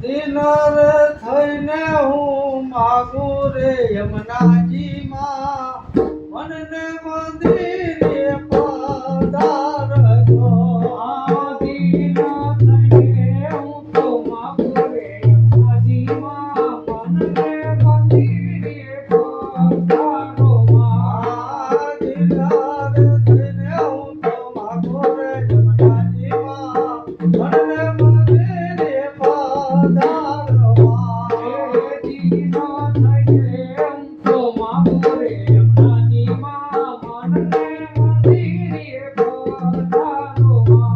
દિનર થઈને હું માગું રે યમુનાજી માં મનને મંદિરે પધારજો. દિન થઈને હું તો માગું રે યમુનાજી માં મનને મંદિરે પધારો માં. દિનર થઈને હું તો માગું રે યમુનાજી માં મનને મંદિરે પધારો માં. દિન થઈને હું તો માગું રે યમુનાજી માં મનને મંદિરે પધારો માં.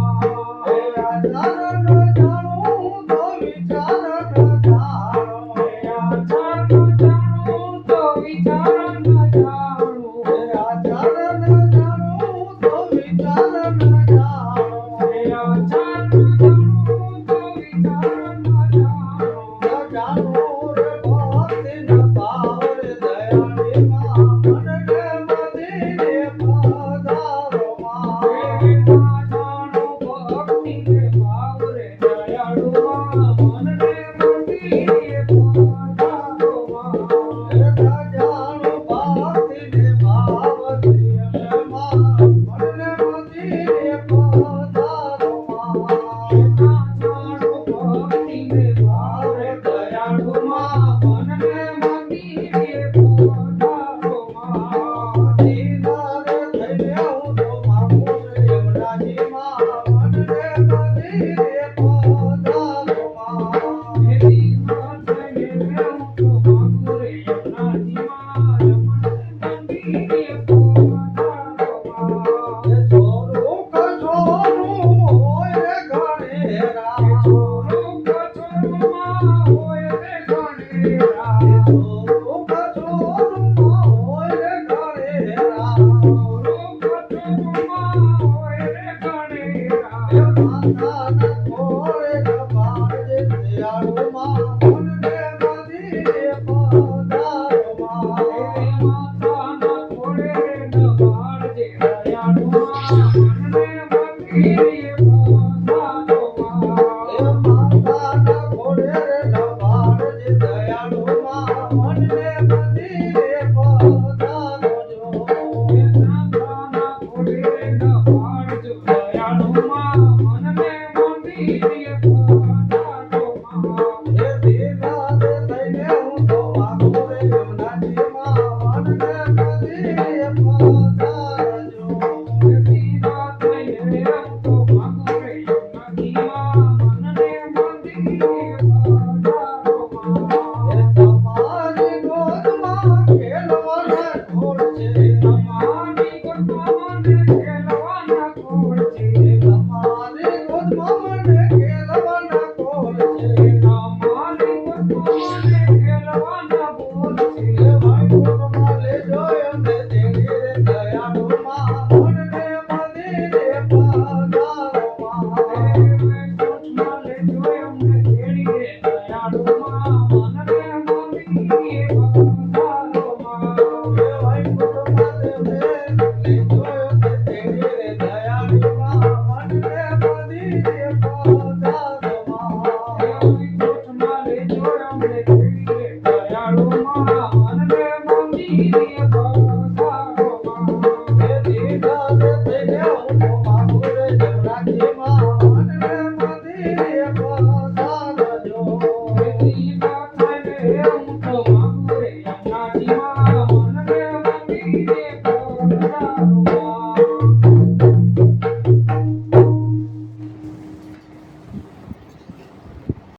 જાણું તો વિચાર ન Thank you.